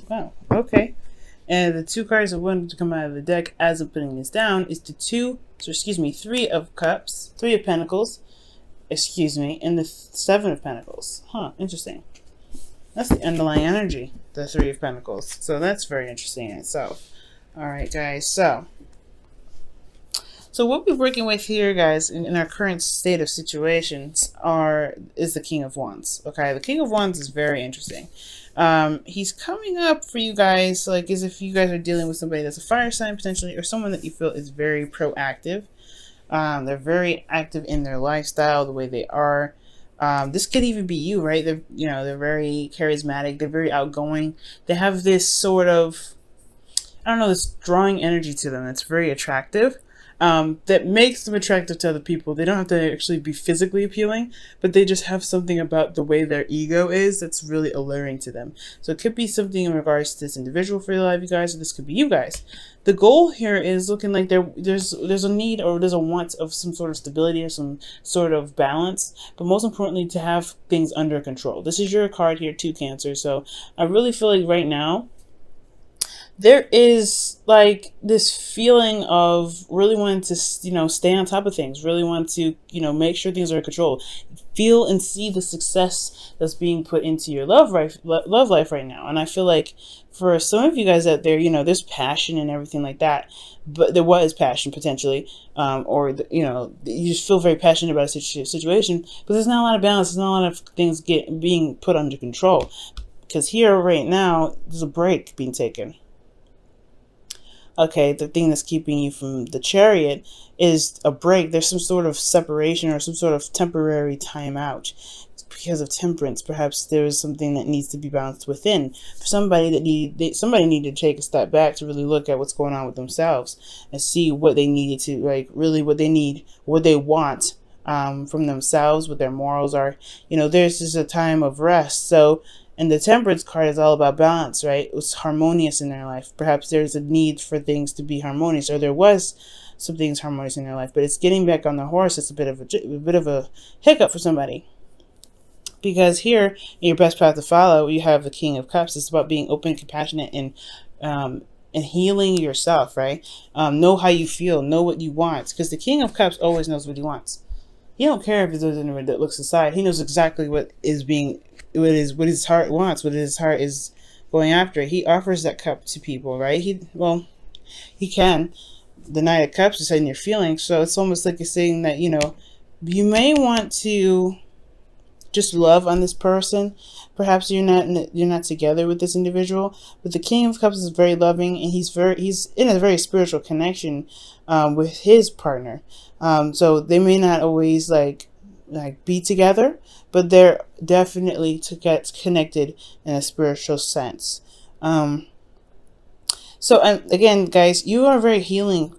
Wow. Okay. And the two cards that wanted to come out of the deck as I'm putting this down is the three of cups, three of pentacles, excuse me, and the seven of pentacles. Huh, interesting. That's the underlying energy, the three of pentacles. So that's very interesting in itself. All right, guys. So what we're working with here, guys, in our current state of situations is the King of Wands. Okay, the King of Wands is very interesting. He's coming up for you guys, like as if you guys are dealing with somebody that's a fire sign potentially, or someone that you feel is very proactive. They're very active in their lifestyle, the way they are. This could even be you, right? They're very charismatic. They're very outgoing. They have this sort of, I don't know, this drawing energy to them that's very attractive. That makes them attractive to other people. They don't have to actually be physically appealing, but they just have something about the way their ego is that's really alluring to them. So it could be something in regards to this individual for your life, you guys, or this could be you guys. The goal here is looking like there's a need or there's a want of some sort of stability or some sort of balance, but most importantly to have things under control. This is your card here, 2 Cancer. So I really feel like right now there is like this feeling of really wanting to, stay on top of things, really want to, make sure things are in control. Feel and see the success that's being put into your love life right now. And I feel like for some of you guys out there, there's passion and everything like that. But there was passion potentially, you just feel very passionate about a situation, but there's not a lot of balance. There's not a lot of things being put under control. Because here right now, there's a break being taken. Okay, the thing that's keeping you from the Chariot is a break. There's some sort of separation or some sort of temporary time out. Because of Temperance, perhaps there is something that needs to be balanced within. For somebody somebody needed to take a step back to really look at what's going on with themselves and see what they needed to, like, really what they need, what they want from themselves, what their morals are. There's just a time of rest. So, and the Temperance card is all about balance, right? It's harmonious in their life. Perhaps there's a need for things to be harmonious, or there was some things harmonious in their life, but it's getting back on the horse. It's a bit of a hiccup for somebody. Because here, in your best path to follow, you have the King of Cups. It's about being open, compassionate, and healing yourself, right? Know how you feel, know what you want, because the King of Cups always knows what he wants. He don't care if there's anyone that looks aside. He knows exactly what his heart wants, what his heart is going after. He offers that cup to people, right? He can. The Knight of Cups is in your feelings, so it's almost like you're saying that, you may want to just love on this person. Perhaps you're not together with this individual, but the King of Cups is very loving, and he's in a very spiritual connection with his partner. So they may not always like be together, but they're definitely to get connected in a spiritual sense. So again, guys, you are very healing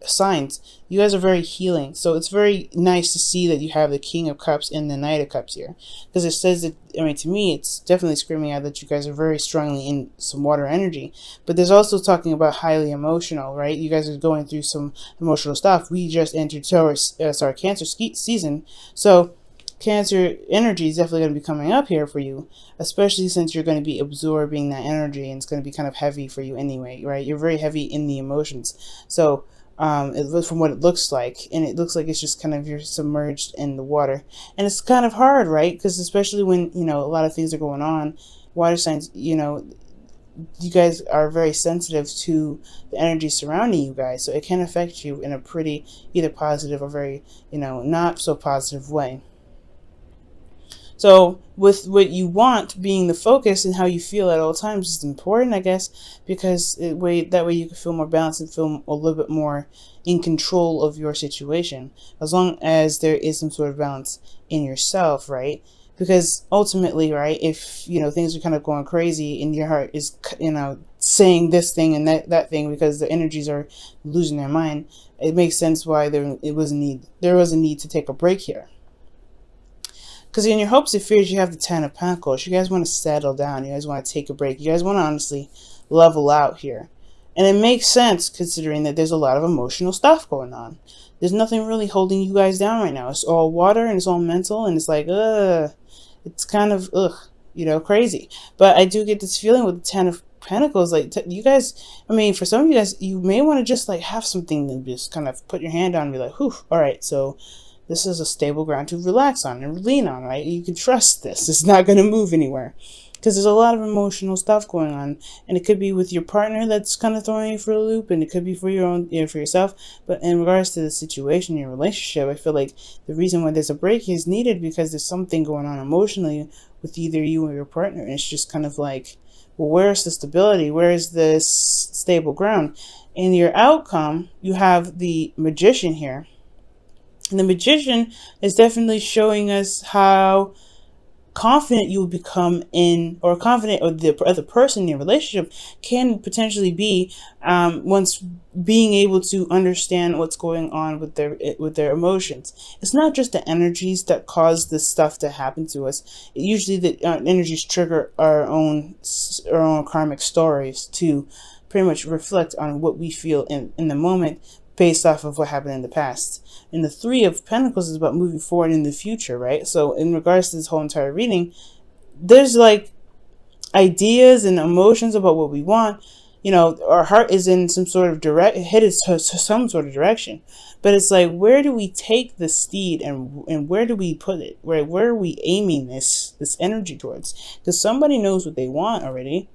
signs. You guys are very healing. So it's very nice to see that you have the King of Cups and the Knight of Cups here. Because it says that, to me, it's definitely screaming out that you guys are very strongly in some water energy. But there's also talking about highly emotional, right? You guys are going through some emotional stuff. We just entered Cancer season. So Cancer energy is definitely going to be coming up here for you, especially since you're going to be absorbing that energy, and it's going to be kind of heavy for you anyway, right? You're very heavy in the emotions. So from what it looks like, and it looks like it's just kind of you're submerged in the water, and it's kind of hard, right? Because especially when a lot of things are going on, water signs, you guys are very sensitive to the energy surrounding you guys, so it can affect you in a pretty either positive or very not so positive way. So with what you want being the focus and how you feel at all times is important, I guess, because that way you can feel more balanced and feel a little bit more in control of your situation, as long as there is some sort of balance in yourself, right? Because ultimately, right, if things are kind of going crazy and your heart is saying this thing and that thing because the energies are losing their mind, it makes sense why there was a need to take a break here. Because in your hopes and fears, you have the Ten of Pentacles. You guys want to settle down. You guys want to take a break. You guys want to honestly level out here. And it makes sense considering that there's a lot of emotional stuff going on. There's nothing really holding you guys down right now. It's all water and it's all mental, and it's like, it's kind of, you know, crazy. But I do get this feeling with the Ten of Pentacles, like you guys, I mean, for some of you guys, you may want to just like have something to just kind of put your hand on and be like, whew, all right, so this is a stable ground to relax on and lean on, right? You can trust this. It's not going to move anywhere. Because there's a lot of emotional stuff going on, and it could be with your partner that's kind of throwing you for a loop, and it could be for your own, you know, for yourself. But in regards to the situation, your relationship, I feel like the reason why there's a break is needed because there's something going on emotionally with either you or your partner, and it's just kind of like, well, where's the stability? Where is this stable ground? In your outcome, you have the Magician here, and the Magician is definitely showing us how confident you will become in, or confident, or the other person in your relationship can potentially be once being able to understand what's going on with their emotions. It's not just the energies that cause this stuff to happen to us. Usually the energies trigger our own karmic stories to pretty much reflect on what we feel in the moment, based off of what happened in the past. And the Three of Pentacles is about moving forward in the future, right? So in regards to this whole entire reading, there's like ideas and emotions about what we want. You know, our heart is in some sort of headed to some sort of direction. But it's like, where do we take the steed, and where do we put it? Where are we aiming this energy towards? Because somebody knows what they want already.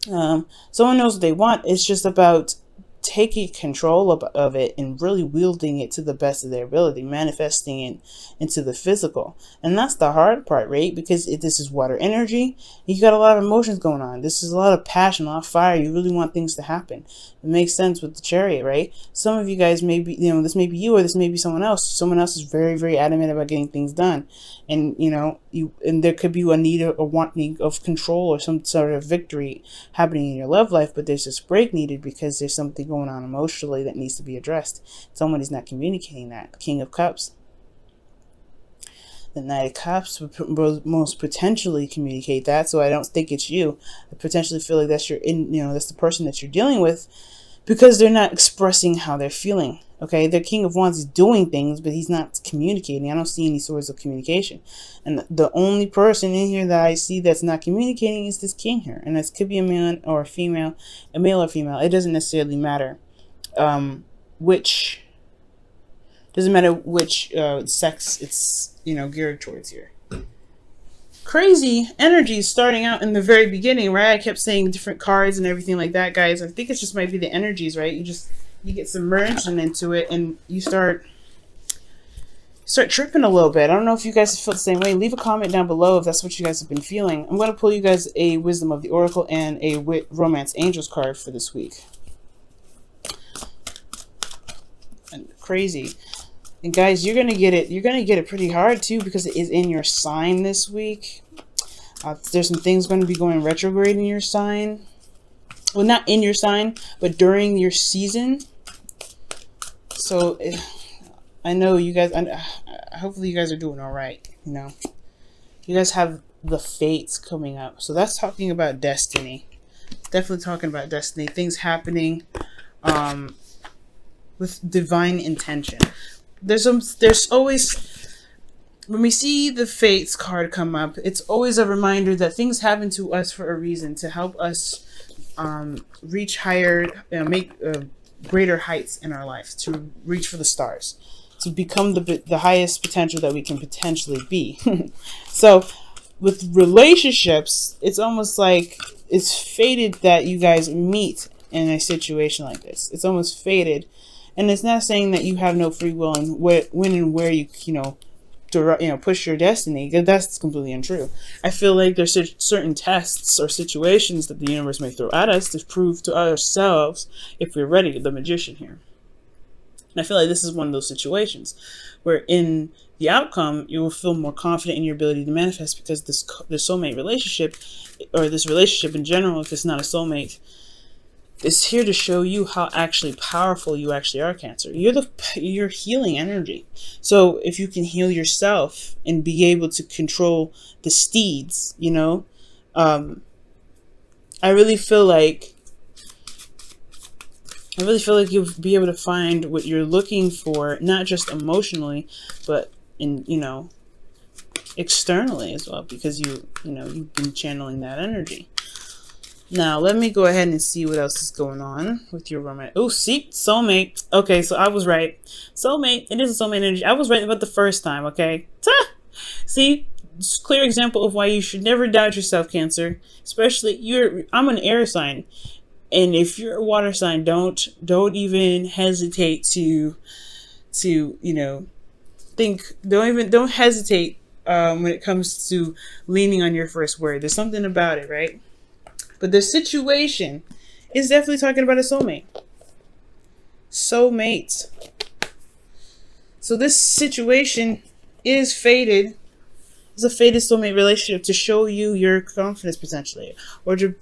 Someone knows what they want. It's just about taking control of it and really wielding it to the best of their ability, manifesting it into the physical. And that's the hard part, right? Because this is water energy. You got a lot of emotions going on. This is a lot of passion, a lot of fire. You really want things to happen. It makes sense with the Chariot, right? Some of you guys may be, you know, this may be you or this may be someone else. Someone else is very, very adamant about getting things done. And, you know, and there could be a need or wanting of control or some sort of victory happening in your love life, but there's this break needed because there's something going on emotionally that needs to be addressed. Somebody's not communicating that. King of Cups. The Knight of Cups would most potentially communicate that, so I don't think it's you. I potentially feel like that's that's the person that you're dealing with, because they're not expressing how they're feeling. Okay, the King of Wands is doing things, but he's not communicating. I don't see any source of communication. And the only person in here that I see that's not communicating is this King here. And this could be a man or a female, a male or female. It doesn't necessarily matter which sex it's, you know, geared towards here. Crazy energy starting out in the very beginning, right? I kept saying different cards and everything like that, guys. I think it just might be the energies, right? You get submerged into it and you start tripping a little bit. I don't know if you guys feel the same way. Leave a comment down below if that's what you guys have been feeling. I'm going to pull you guys a Wisdom of the Oracle and a Romance Angels card for this week. And crazy. And guys, you're gonna get it. You're gonna get it pretty hard too, because it is in your sign this week. There's some things going to be going retrograde in your sign. Well, not in your sign, but during your season. So I know you guys. Hopefully, you guys are doing all right. You know, you guys have the fates coming up, so that's talking about destiny. Definitely talking about destiny. Things happening with divine intention. There's always, when we see the Fates card come up, it's always a reminder that things happen to us for a reason, to help us reach higher, make greater heights in our life, to reach for the stars, to become the highest potential that we can potentially be. So with relationships, it's almost like it's fated that you guys meet in a situation like this. It's almost fated. And it's not saying that you have no free will and when and where you push your destiny, because that's completely untrue. I feel like there's certain tests or situations that the universe may throw at us to prove to ourselves if we're ready. The Magician here. And I feel like this is one of those situations where in the outcome, you will feel more confident in your ability to manifest, because this soulmate relationship, or this relationship in general, if it's not a soulmate, is here to show you how actually powerful you actually are, Cancer. You're healing energy. So if you can heal yourself and be able to control the steeds, you know, I really feel like you'll be able to find what you're looking for, not just emotionally, but in, you know, externally as well, because you've been channeling that energy. Now, let me go ahead and see what else is going on with your romantic. Oh, see, soulmate. Okay, so I was right. Soulmate, it is a soulmate energy. I was right about the first time, okay? See, it's a clear example of why you should never doubt yourself, Cancer. Especially, I'm an air sign. And if you're a water sign, don't even hesitate to don't hesitate when it comes to leaning on your first word. There's something about it, right? But the situation is definitely talking about a soulmate. Soulmates. So this situation is fated. It's a fated soulmate relationship to show you your confidence potentially, or to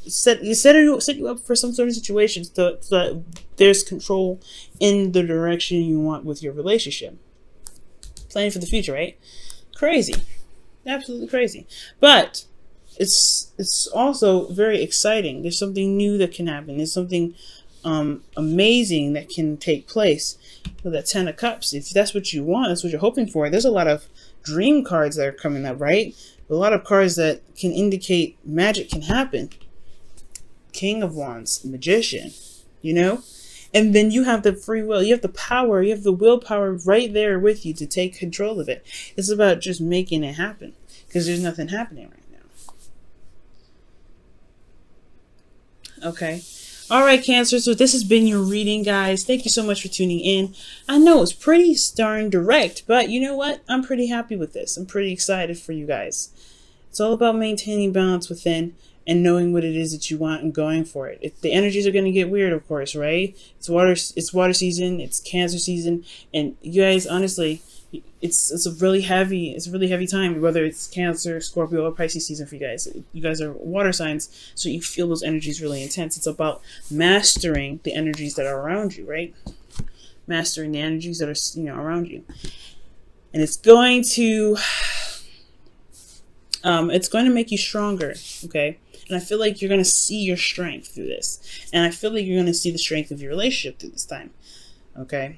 set you up for some sort of situation so that there's control in the direction you want with your relationship. Planning for the future, right? Crazy, absolutely crazy. But it's also very exciting. There's something new that can happen. There's something amazing that can take place with that Ten of Cups. If that's what you want, that's what you're hoping for. There's a lot of dream cards that are coming up, right? A lot of cards that can indicate magic can happen. King of Wands, Magician, And then you have the free will. You have the power. You have the willpower right there with you to take control of it. It's about just making it happen, because there's nothing happening right now. Okay. All right, Cancer. So this has been your reading, guys. Thank you so much for tuning in. I know it's pretty darn direct, but you know what? I'm pretty happy with this. I'm pretty excited for you guys. It's all about maintaining balance within and knowing what it is that you want and going for it. The energies are going to get weird, of course, right? It's water season. It's Cancer season, and you guys, honestly, it's a really heavy time, whether it's Cancer, Scorpio, or Pisces season for you guys. You guys are water signs, so you feel those energies really intense. It's about mastering the energies that are around you, right? Mastering the energies that are around you, and it's going to make you stronger, okay? And I feel like you're going to see your strength through this, and I feel like you're going to see the strength of your relationship through this time, okay?